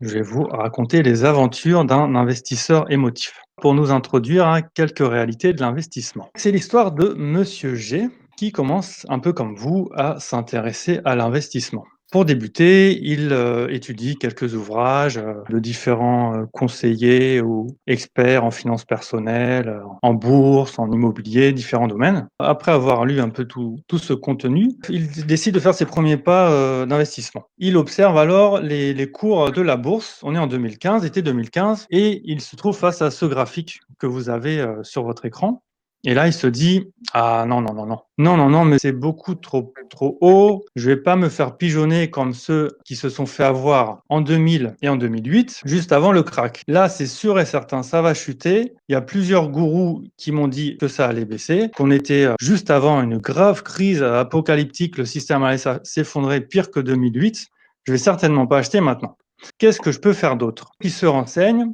Je vais vous raconter les aventures d'un investisseur émotif pour nous introduire à quelques réalités de l'investissement. C'est l'histoire de Monsieur G qui commence un peu comme vous à s'intéresser à l'investissement. Pour débuter, il étudie quelques ouvrages de différents conseillers ou experts en finances personnelles, en bourse, en immobilier, différents domaines. Après avoir lu un peu tout ce contenu, il décide de faire ses premiers pas d'investissement. Il observe alors les cours de la bourse. On est en 2015, été 2015, et il se trouve face à ce graphique que vous avez sur votre écran. Et là, il se dit: «Ah non, non, non, non. Non, non, non, mais c'est beaucoup trop haut. Je vais pas me faire pigeonner comme ceux qui se sont fait avoir en 2000 et en 2008, juste avant le crack. Là, c'est sûr et certain, ça va chuter. Il y a plusieurs gourous qui m'ont dit que ça allait baisser, qu'on était juste avant une grave crise apocalyptique, le système allait s'effondrer pire que 2008. Je vais certainement pas acheter maintenant. Qu'est-ce que je peux faire d'autre?» Il se renseigne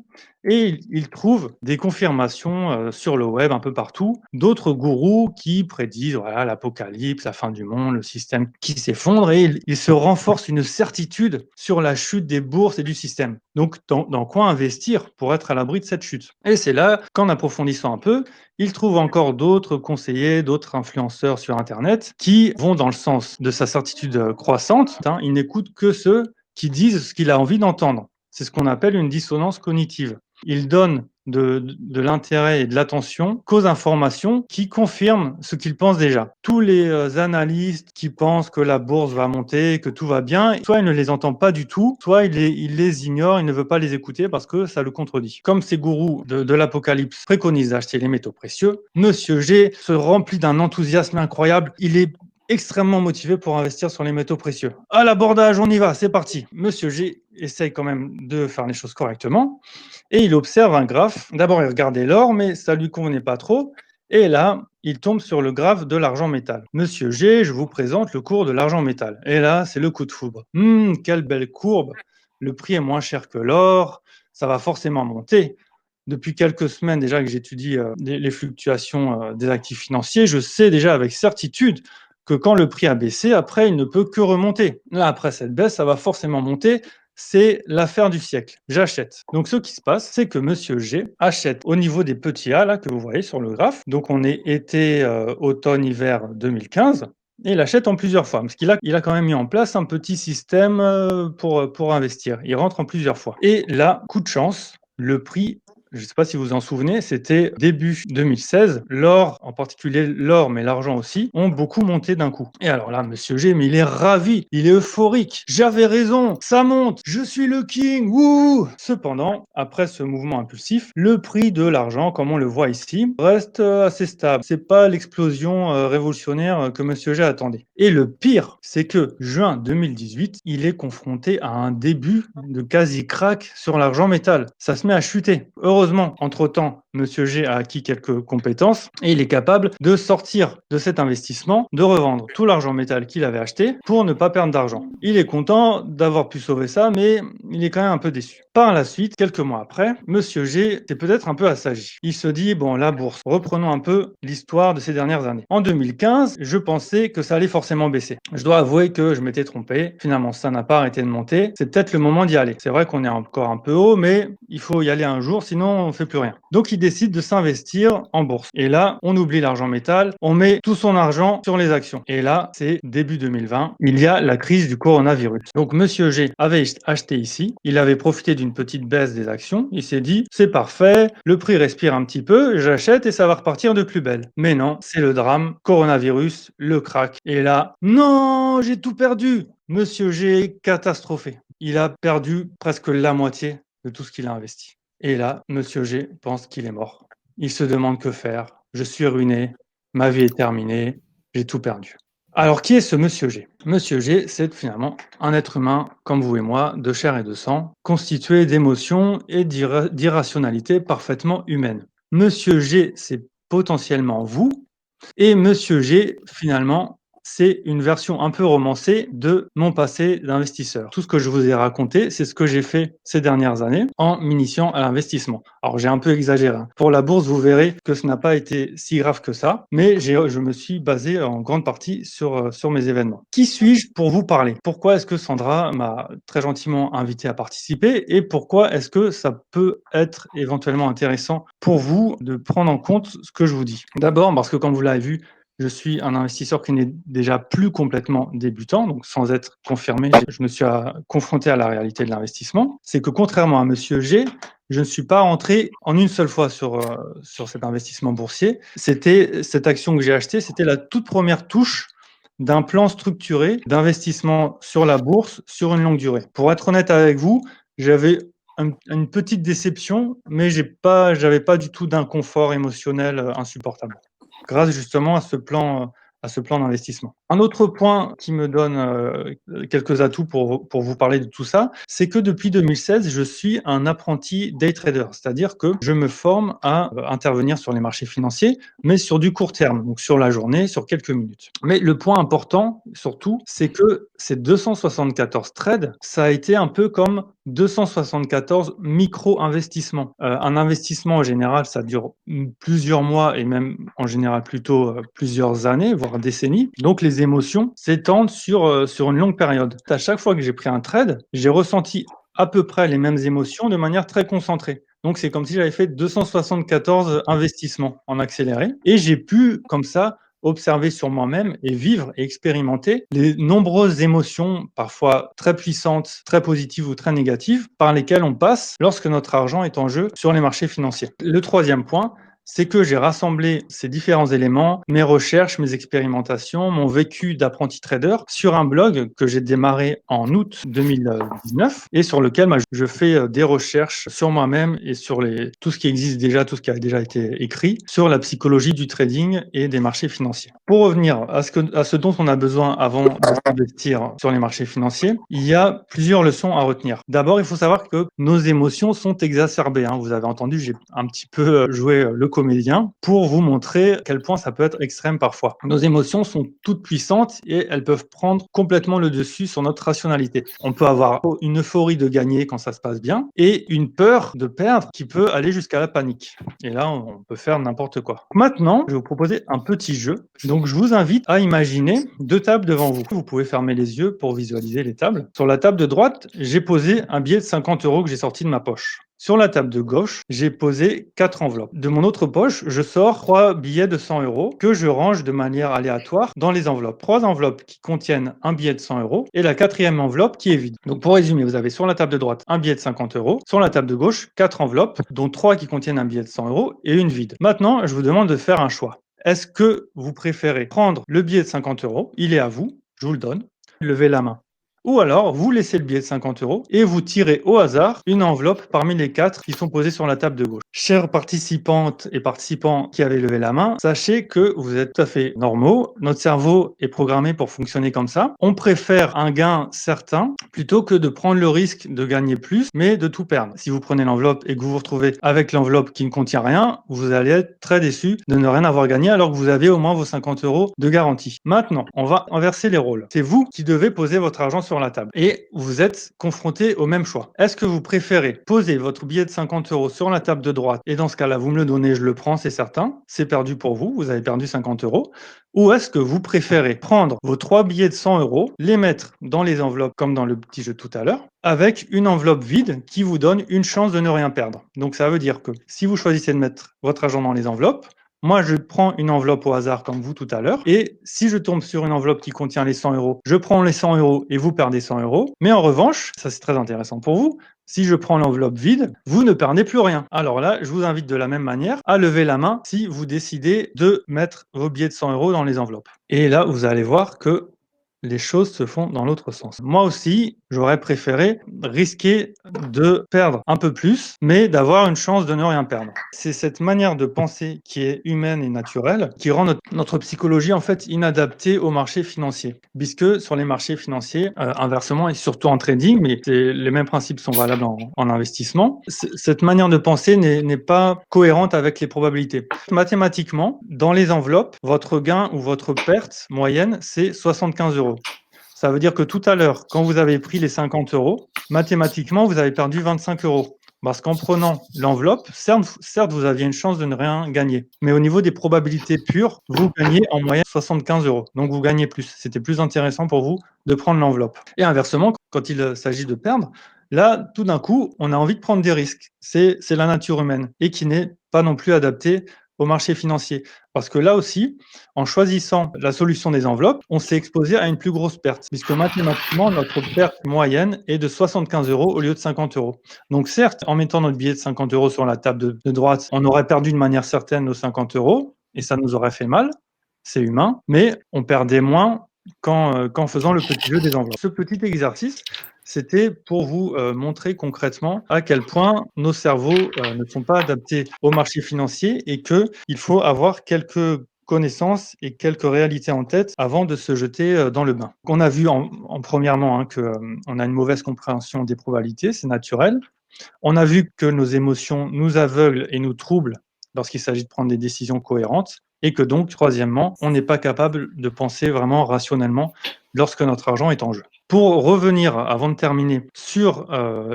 et il trouve des confirmations sur le web, un peu partout, d'autres gourous qui prédisent voilà, l'apocalypse, la fin du monde, le système qui s'effondre, et il se renforce une certitude sur la chute des bourses et du système. Donc, dans quoi investir pour être à l'abri de cette chute? Et c'est là qu'en approfondissant un peu, il trouve encore d'autres conseillers, d'autres influenceurs sur Internet qui vont dans le sens de sa certitude croissante. Il n'écoute que ceux qui disent ce qu'il a envie d'entendre. C'est ce qu'on appelle une dissonance cognitive. Il donne de l'intérêt et de l'attention qu'aux informations qui confirment ce qu'il pense déjà. Tous les analystes qui pensent que la bourse va monter, que tout va bien, soit il ne les entend pas du tout, soit il les ignore, il ne veut pas les écouter parce que ça le contredit. Comme ces gourous de l'apocalypse préconisent d'acheter les métaux précieux, Monsieur G se remplit d'un enthousiasme incroyable. Il est extrêmement motivé pour investir sur les métaux précieux. À l'abordage, on y va, c'est parti. Monsieur G essaye quand même de faire les choses correctement et il observe un graphe. D'abord, il regardait l'or, mais ça lui convenait pas trop. Et là, il tombe sur le graphe de l'argent métal. Monsieur G, je vous présente le cours de l'argent métal. Et là, c'est le coup de foudre. Quelle belle courbe. Le prix est moins cher que l'or. Ça va forcément monter. Depuis quelques semaines déjà que j'étudie les fluctuations des actifs financiers, je sais déjà avec certitude que quand le prix a baissé, après, il ne peut que remonter. Là, après cette baisse, ça va forcément monter. C'est l'affaire du siècle. J'achète. Donc, ce qui se passe, c'est que Monsieur G achète au niveau des petits A là, que vous voyez sur le graphe. Donc, on est été, automne, hiver 2015. Et il achète en plusieurs fois, parce qu'il a quand même mis en place un petit système pour investir. Il rentre en plusieurs fois. Et là, coup de chance, le prix, je ne sais pas si vous vous en souvenez, c'était début 2016. L'or, en particulier l'or, mais l'argent aussi, ont beaucoup monté d'un coup. Et alors là, Monsieur G, mais il est ravi, il est euphorique. J'avais raison, ça monte, je suis le king, wouh! Cependant, après ce mouvement impulsif, le prix de l'argent, comme on le voit ici, reste assez stable. C'est pas l'explosion révolutionnaire que Monsieur G attendait. Et le pire, c'est que juin 2018, il est confronté à un début de quasi-crack sur l'argent métal. Ça se met à chuter. Heureusement, entre-temps, Monsieur G a acquis quelques compétences et il est capable de sortir de cet investissement, de revendre tout l'argent métal qu'il avait acheté pour ne pas perdre d'argent. Il est content d'avoir pu sauver ça, mais il est quand même un peu déçu. Par la suite, quelques mois après, Monsieur G est peut-être un peu assagi. Il se dit, bon, la bourse, reprenons un peu l'histoire de ces dernières années. En 2015, je pensais que ça allait forcément baisser. Je dois avouer que je m'étais trompé. Finalement, ça n'a pas arrêté de monter. C'est peut-être le moment d'y aller. C'est vrai qu'on est encore un peu haut, mais il faut y aller un jour, sinon on fait plus rien. Donc il décide de s'investir en bourse. Et là, on oublie l'argent métal, on met tout son argent sur les actions. Et là, c'est début 2020, il y a la crise du coronavirus. Donc Monsieur G avait acheté ici, il avait profité d'une petite baisse des actions, il s'est dit, c'est parfait, le prix respire un petit peu, j'achète et ça va repartir de plus belle. Mais non, c'est le drame, coronavirus, le crack. Et là, non, j'ai tout perdu. Monsieur G est catastrophé. Il a perdu presque la moitié de tout ce qu'il a investi. Et là, Monsieur G pense qu'il est mort. Il se demande que faire. Je suis ruiné, ma vie est terminée, j'ai tout perdu. Alors, qui est ce Monsieur G? Monsieur G, c'est finalement un être humain comme vous et moi, de chair et de sang, constitué d'émotions et d'irrationalités parfaitement humaines. Monsieur G, c'est potentiellement vous, et Monsieur G, finalement, c'est une version un peu romancée de mon passé d'investisseur. Tout ce que je vous ai raconté, c'est ce que j'ai fait ces dernières années en m'initiant à l'investissement. Alors j'ai un peu exagéré, hein. Pour la bourse, vous verrez que ce n'a pas été si grave que ça, mais je me suis basé en grande partie sur mes événements. Qui suis-je pour vous parler? Pourquoi est-ce que Sandra m'a très gentiment invité à participer et pourquoi est-ce que ça peut être éventuellement intéressant pour vous de prendre en compte ce que je vous dis? D'abord parce que comme vous l'avez vu, je suis un investisseur qui n'est déjà plus complètement débutant, donc sans être confirmé, je me suis confronté à la réalité de l'investissement. C'est que contrairement à Monsieur G, je ne suis pas rentré en une seule fois sur cet investissement boursier. C'était cette action que j'ai achetée, c'était la toute première touche d'un plan structuré d'investissement sur la bourse sur une longue durée. Pour être honnête avec vous, j'avais une petite déception, mais j'avais pas du tout d'inconfort émotionnel insupportable grâce justement à ce plan d'investissement. Un autre point qui me donne quelques atouts pour vous parler de tout ça, c'est que depuis 2016, je suis un apprenti day trader, c'est-à-dire que je me forme à intervenir sur les marchés financiers, mais sur du court terme, donc sur la journée, sur quelques minutes. Mais le point important, surtout, c'est que ces 274 trades, ça a été un peu comme 274 micro-investissements. Un investissement en général, ça dure plusieurs mois et même en général plutôt plusieurs années, voire décennies. Donc les émotions s'étendent sur une longue période. À chaque fois que j'ai pris un trade, j'ai ressenti à peu près les mêmes émotions de manière très concentrée. Donc c'est comme si j'avais fait 274 investissements en accéléré et j'ai pu comme ça observer sur moi-même et vivre et expérimenter les nombreuses émotions, parfois très puissantes, très positives ou très négatives, par lesquelles on passe lorsque notre argent est en jeu sur les marchés financiers. Le troisième point, c'est que j'ai rassemblé ces différents éléments, mes recherches, mes expérimentations, mon vécu d'apprenti trader sur un blog que j'ai démarré en août 2019 et sur lequel je fais des recherches sur moi-même et sur tout ce qui existe déjà, tout ce qui a déjà été écrit sur la psychologie du trading et des marchés financiers. Pour revenir à ce dont on a besoin avant d'investir sur les marchés financiers, il y a plusieurs leçons à retenir. D'abord, il faut savoir que nos émotions sont exacerbées, hein. Vous avez entendu, j'ai un petit peu joué le comédien pour vous montrer à quel point ça peut être extrême parfois. Nos émotions sont toutes puissantes et elles peuvent prendre complètement le dessus sur notre rationalité. On peut avoir une euphorie de gagner quand ça se passe bien et une peur de perdre qui peut aller jusqu'à la panique. Et là, on peut faire n'importe quoi. Maintenant, je vais vous proposer un petit jeu. Donc, je vous invite à imaginer deux tables devant vous. Vous pouvez fermer les yeux pour visualiser les tables. Sur la table de droite, j'ai posé un billet de 50 € que j'ai sorti de ma poche. Sur la table de gauche, j'ai posé 4 enveloppes. De mon autre poche, je sors 3 billets de 100 € que je range de manière aléatoire dans les enveloppes. 3 enveloppes qui contiennent un billet de 100 € et la quatrième enveloppe qui est vide. Donc pour résumer, vous avez sur la table de droite un billet de 50 €, sur la table de gauche 4 enveloppes, dont 3 qui contiennent un billet de 100 € et une vide. Maintenant, je vous demande de faire un choix. Est-ce que vous préférez prendre le billet de 50 €? Il est à vous, je vous le donne. Levez la main. Ou alors, vous laissez le billet de 50 € et vous tirez au hasard une enveloppe parmi les 4 qui sont posées sur la table de gauche. Chères participantes et participants qui avez levé la main, sachez que vous êtes tout à fait normaux. Notre cerveau est programmé pour fonctionner comme ça. On préfère un gain certain plutôt que de prendre le risque de gagner plus, mais de tout perdre. Si vous prenez l'enveloppe et que vous vous retrouvez avec l'enveloppe qui ne contient rien, vous allez être très déçu de ne rien avoir gagné alors que vous avez au moins vos 50 € de garantie. Maintenant, on va inverser les rôles. C'est vous qui devez poser votre argent sur la table et vous êtes confronté au même choix. Est-ce que vous préférez poser votre billet de 50 € sur la table de droite et dans ce cas-là, vous me le donnez, je le prends, c'est certain, c'est perdu pour vous, vous avez perdu 50 €, ou est-ce que vous préférez prendre vos 3 billets de 100 €, les mettre dans les enveloppes comme dans le petit jeu tout à l'heure, avec une enveloppe vide qui vous donne une chance de ne rien perdre. Donc ça veut dire que si vous choisissez de mettre votre argent dans les enveloppes, moi, je prends une enveloppe au hasard comme vous tout à l'heure. Et si je tombe sur une enveloppe qui contient les 100 €, je prends les 100 € et vous perdez 100 €. Mais en revanche, ça c'est très intéressant pour vous, si je prends l'enveloppe vide, vous ne perdez plus rien. Alors là, je vous invite de la même manière à lever la main si vous décidez de mettre vos billets de 100 € dans les enveloppes. Et là, vous allez voir que les choses se font dans l'autre sens. Moi aussi, j'aurais préféré risquer de perdre un peu plus, mais d'avoir une chance de ne rien perdre. C'est cette manière de penser qui est humaine et naturelle qui rend notre psychologie en fait inadaptée au marché financier. Puisque sur les marchés financiers, inversement et surtout en trading, mais les mêmes principes sont valables en investissement, cette manière de penser n'est pas cohérente avec les probabilités. Mathématiquement, dans les enveloppes, votre gain ou votre perte moyenne, c'est 75 euros. Ça veut dire que tout à l'heure, quand vous avez pris les 50 euros, mathématiquement, vous avez perdu 25 euros. Parce qu'en prenant l'enveloppe, certes, vous aviez une chance de ne rien gagner. Mais au niveau des probabilités pures, vous gagnez en moyenne 75 euros. Donc vous gagnez plus. C'était plus intéressant pour vous de prendre l'enveloppe. Et inversement, quand il s'agit de perdre, là, tout d'un coup, on a envie de prendre des risques. C'est la nature humaine et qui n'est pas non plus adaptée au marché financier. Parce que là aussi, en choisissant la solution des enveloppes, on s'est exposé à une plus grosse perte, puisque mathématiquement, notre perte moyenne est de 75 euros au lieu de 50 euros. Donc certes, en mettant notre billet de 50 euros sur la table de droite, on aurait perdu de manière certaine nos 50 euros, et ça nous aurait fait mal, c'est humain, mais on perdait moins qu'en faisant le petit jeu des enveloppes. Ce petit exercice, c'était pour vous montrer concrètement à quel point nos cerveaux ne sont pas adaptés au marché financier et qu'il faut avoir quelques connaissances et quelques réalités en tête avant de se jeter dans le bain. On a vu en premièrement qu'on a une mauvaise compréhension des probabilités, c'est naturel. On a vu que nos émotions nous aveuglent et nous troublent lorsqu'il s'agit de prendre des décisions cohérentes et que donc, troisièmement, on n'est pas capable de penser vraiment rationnellement lorsque notre argent est en jeu. Pour revenir, avant de terminer, sur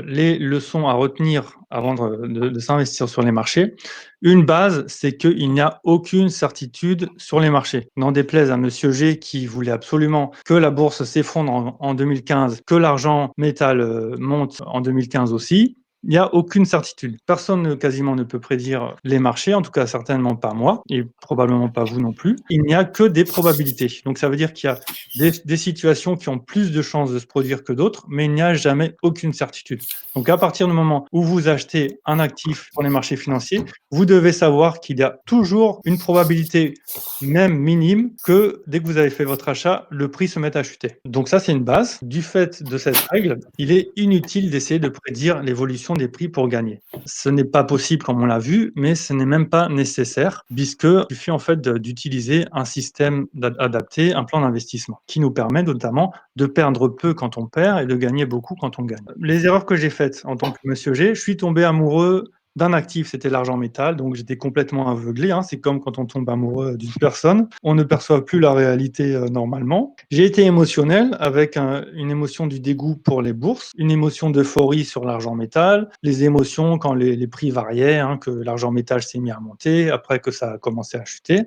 les leçons à retenir avant de s'investir sur les marchés, une base, c'est qu'il n'y a aucune certitude sur les marchés. N'en déplaise à Monsieur G qui voulait absolument que la bourse s'effondre en 2015, que l'argent métal monte en 2015 aussi. Il n'y a aucune certitude. Personne quasiment ne peut prédire les marchés, en tout cas certainement pas moi, et probablement pas vous non plus. Il n'y a que des probabilités. Donc ça veut dire qu'il y a des situations qui ont plus de chances de se produire que d'autres, mais il n'y a jamais aucune certitude. Donc à partir du moment où vous achetez un actif sur les marchés financiers, vous devez savoir qu'il y a toujours une probabilité, même minime, que dès que vous avez fait votre achat, le prix se mette à chuter. Donc ça, c'est une base. Du fait de cette règle, il est inutile d'essayer de prédire l'évolution des prix pour gagner. Ce n'est pas possible comme on l'a vu, mais ce n'est même pas nécessaire puisque il suffit en fait d'utiliser un système adapté, un plan d'investissement qui nous permet notamment de perdre peu quand on perd et de gagner beaucoup quand on gagne. Les erreurs que j'ai faites en tant que Monsieur G, je suis tombé amoureux d'un actif, c'était l'argent métal, donc j'étais complètement aveuglé. Hein. C'est comme quand on tombe amoureux d'une personne, on ne perçoit plus la réalité normalement. J'ai été émotionnel avec une émotion du dégoût pour les bourses, une émotion d'euphorie sur l'argent métal, les émotions quand les prix variaient, hein, que l'argent métal s'est mis à monter, après que ça a commencé à chuter.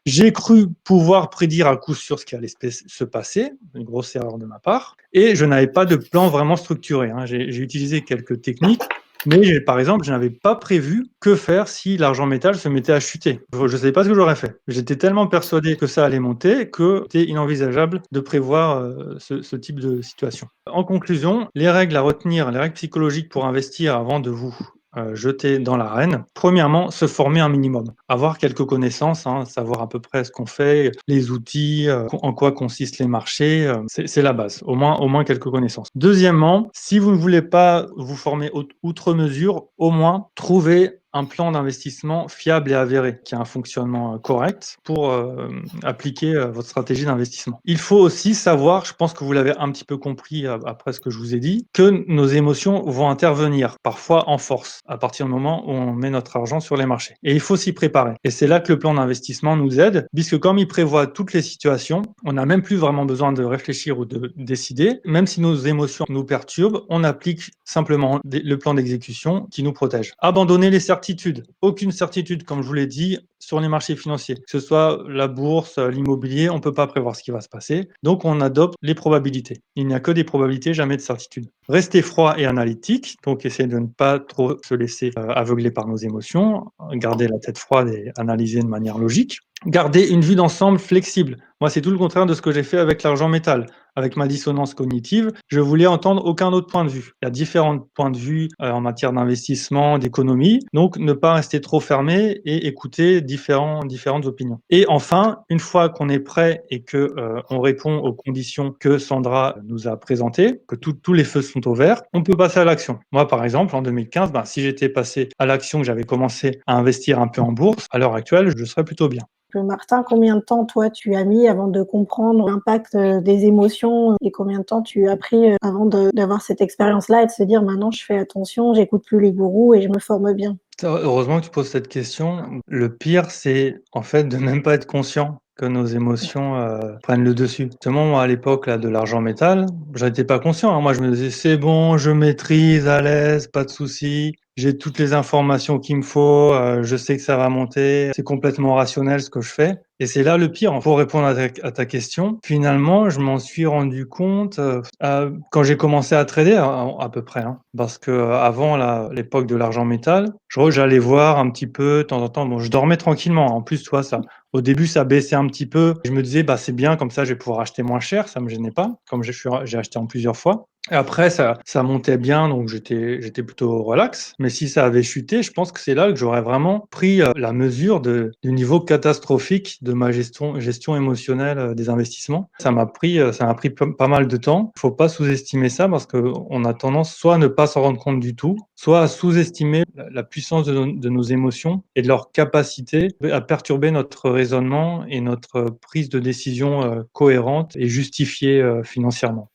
J'ai cru pouvoir prédire à coup sûr ce qui allait se passer, une grosse erreur de ma part, et je n'avais pas de plan vraiment structuré. Hein. J'ai utilisé quelques techniques, mais par exemple, je n'avais pas prévu que faire si l'argent métal se mettait à chuter. Je ne savais pas ce que j'aurais fait. J'étais tellement persuadé que ça allait monter que c'était inenvisageable de prévoir ce type de situation. En conclusion, les règles à retenir, les règles psychologiques pour investir avant de vous jeter dans l'arène. Premièrement, se former un minimum, avoir quelques connaissances, hein, savoir à peu près ce qu'on fait, les outils, en quoi consistent les marchés, c'est la base, au moins quelques connaissances. Deuxièmement, si vous ne voulez pas vous former outre mesure, au moins trouver un plan d'investissement fiable et avéré, qui a un fonctionnement correct pour appliquer votre stratégie d'investissement. Il faut aussi savoir, je pense que vous l'avez un petit peu compris après ce que je vous ai dit, que nos émotions vont intervenir parfois en force à partir du moment où on met notre argent sur les marchés. Et il faut s'y préparer. Et c'est là que le plan d'investissement nous aide, puisque comme il prévoit toutes les situations, on n'a même plus vraiment besoin de réfléchir ou de décider. Même si nos émotions nous perturbent, on applique simplement le plan d'exécution qui nous protège. Abandonner les certitudes. Aucune certitude, comme je vous l'ai dit, sur les marchés financiers. Que ce soit la bourse, l'immobilier, on ne peut pas prévoir ce qui va se passer. Donc, on adopte les probabilités. Il n'y a que des probabilités, jamais de certitude. Rester froid et analytique, donc essayer de ne pas trop se laisser aveugler par nos émotions, garder la tête froide et analyser de manière logique. Garder une vue d'ensemble flexible. Moi, c'est tout le contraire de ce que j'ai fait avec l'argent métal. Avec ma dissonance cognitive, je voulais entendre aucun autre point de vue. Il y a différents points de vue en matière d'investissement, d'économie, donc ne pas rester trop fermé et écouter différentes opinions. Et enfin, une fois qu'on est prêt et que on répond aux conditions que Sandra nous a présentées, que tous les feux sont au vert, on peut passer à l'action. Moi, par exemple, en 2015, si j'étais passé à l'action, que j'avais commencé à investir un peu en bourse, à l'heure actuelle, je serais plutôt bien. Martin, combien de temps, toi, tu as mis avant de comprendre l'impact des émotions et combien de temps tu as pris avant d'avoir cette expérience-là et de se dire maintenant je fais attention, j'écoute plus les gourous et je me forme bien? Heureusement que tu poses cette question. Le pire, c'est en fait de même pas être conscient que nos émotions prennent le dessus. Justement, moi, à l'époque là, de l'argent métal, j'en étais pas conscient, hein. Moi, je me disais, c'est bon, je maîtrise, à l'aise, pas de souci. J'ai toutes les informations qu'il me faut, je sais que ça va monter. C'est complètement rationnel ce que je fais. Et c'est là le pire. Pour répondre à ta question, finalement, je m'en suis rendu compte quand j'ai commencé à trader, à peu près, hein. Parce que avant l'époque de l'argent métal, j'allais voir un petit peu de temps en temps. Bon, je dormais tranquillement. En plus, toi, ça, au début, ça baissait un petit peu. Je me disais, bah, c'est bien, comme ça, je vais pouvoir acheter moins cher. Ça me gênait pas, comme j'ai acheté en plusieurs fois. Et après, ça montait bien, donc j'étais plutôt relax. Mais si ça avait chuté, je pense que c'est là que j'aurais vraiment pris la mesure du niveau catastrophique de ma gestion émotionnelle des investissements. Ça m'a pris pas mal de temps. Il faut pas sous-estimer ça parce qu'on a tendance soit à ne pas s'en rendre compte du tout, soit à sous-estimer la puissance de nos émotions et de leur capacité à perturber notre raisonnement et notre prise de décision cohérente et justifiée financièrement.